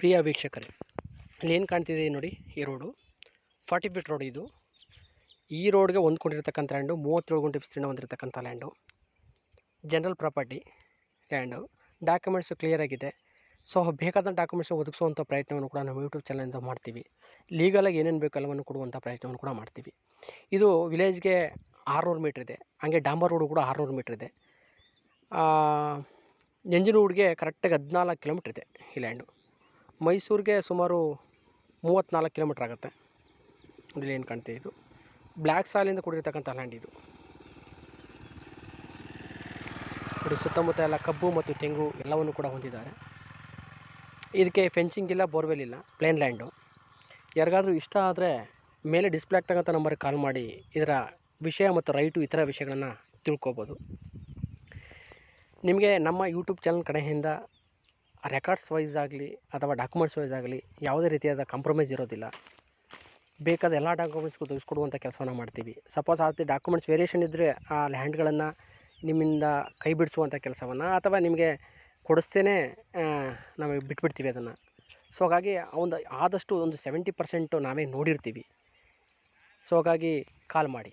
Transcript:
ಪ್ರಿಯ ವೀಕ್ಷಕರೇ, ಇಲ್ಲಿ ಏನು ಕಾಣ್ತಿದೆ ನೋಡಿ, ಈ ರೋಡು 40 ಫೀಟ್ ರೋಡ್. ಇದು ಈ ರೋಡ್ಗೆ ಹೊಂದ್ಕೊಂಡಿರ್ತಕ್ಕಂಥ ಲ್ಯಾಂಡು, 37 ಗುಂಟೆ ವಿಸ್ತೀರ್ಣ ಹೊಂದಿರತಕ್ಕಂಥ land, general property land. Documents clear ಆಗಿದೆ. ಸೊ ಬೇಕಾದ ಡಾಕ್ಯುಮೆಂಟ್ಸ್ ಒದಗಿಸುವಂಥ ಪ್ರಯತ್ನವನ್ನು ಕೂಡ ನಾವು ಯೂಟ್ಯೂಬ್ ಚಾನಲಿಂದ ಮಾಡ್ತೀವಿ. ಲೀಗಲಾಗಿ ಏನೇನು ಬೇಕು ಎಲ್ಲವನ್ನು ಕೊಡುವಂಥ ಪ್ರಯತ್ನವನ್ನು ಕೂಡ ಮಾಡ್ತೀವಿ. ಇದು ವಿಲೇಜ್ಗೆ 600 ಮೀಟ್ರ್ ಇದೆ. ಹಾಗೆ ಡಾಂಬರ್ ರೋಡು ಕೂಡ 600 ಮೀಟ್ರ್ ಇದೆ. ನಂಜನಗೂಡಿಗೆ ಕರೆಕ್ಟಾಗಿ 14 ಕಿಲೋಮೀಟ್ರ್ ಇದೆ ಈ ಲ್ಯಾಂಡು. ಮೈಸೂರಿಗೆ ಸುಮಾರು 34 ಕಿಲೋಮೀಟ್ರ್ ಆಗುತ್ತೆ. ಇಲ್ಲಿ ಏನು ಕಾಣ್ತೀವಿ, ಇದು ಬ್ಲ್ಯಾಕ್ ಸಾಲಿಂದ ಕೂಡಿರ್ತಕ್ಕಂಥ ಲ್ಯಾಂಡ್. ಇದು ನೋಡಿ, ಸುತ್ತಮುತ್ತ ಎಲ್ಲ ಕಬ್ಬು ಮತ್ತು ತೆಂಗು ಎಲ್ಲವನ್ನು ಕೂಡ ಹೊಂದಿದ್ದಾರೆ. ಇದಕ್ಕೆ ಫೆನ್ಸಿಂಗ್ ಇಲ್ಲ, ಬೋರ್ವೆಲ್ ಇಲ್ಲ, ಪ್ಲೇನ್ ಲ್ಯಾಂಡು. ಯಾರಿಗಾದರೂ ಇಷ್ಟ ಆದರೆ ಮೇಲೆ ಡಿಸ್ಪ್ಲೇ ಆಗ್ತಕ್ಕಂಥ ನಂಬರ್ಗೆ ಕಾಲ್ ಮಾಡಿ ಇದರ ವಿಷಯ ಮತ್ತು ರೈಟು ಇತರ ವಿಷಯಗಳನ್ನು ತಿಳ್ಕೊಬೋದು. ನಿಮಗೆ ನಮ್ಮ ಯೂಟ್ಯೂಬ್ ಚಾನಲ್ ಕಡೆಯಿಂದ ರೆಕಾರ್ಡ್ಸ್ ವೈಸ್ ಆಗಲಿ ಅಥವಾ ಡಾಕ್ಯುಮೆಂಟ್ಸ್ ವೈಸ್ ಆಗಲಿ ಯಾವುದೇ ರೀತಿಯಾದ ಕಾಂಪ್ರಮೈಸ್ ಇರೋದಿಲ್ಲ. ಬೇಕಾದ ಎಲ್ಲ ಡಾಕ್ಯುಮೆಂಟ್ಸ್ಗೂ ತೆಗೆಸ್ಕೊಡುವಂಥ ಕೆಲಸವನ್ನು ಮಾಡ್ತೀವಿ. ಸಪೋಸ್ ಆ ರೀತಿ ಡಾಕ್ಯುಮೆಂಟ್ಸ್ ವೇರಿಯೇಷನ್ ಇದ್ದರೆ ಆ ಲ್ಯಾಂಡ್ಗಳನ್ನು ನಿಮ್ಮಿಂದ ಕೈ ಬಿಡಿಸುವಂಥ ಕೆಲಸವನ್ನು ಅಥವಾ ನಿಮಗೆ ಕೊಡಿಸ್ತೇನೆ ನಾವು ಬಿಟ್ಬಿಡ್ತೀವಿ ಅದನ್ನು. ಸೊ ಹಾಗಾಗಿ ಆದಷ್ಟು ಒಂದು 70% ನಾವೇ ನೋಡಿರ್ತೀವಿ. ಸೊ ಹಾಗಾಗಿ ಕಾಲ್ ಮಾಡಿ.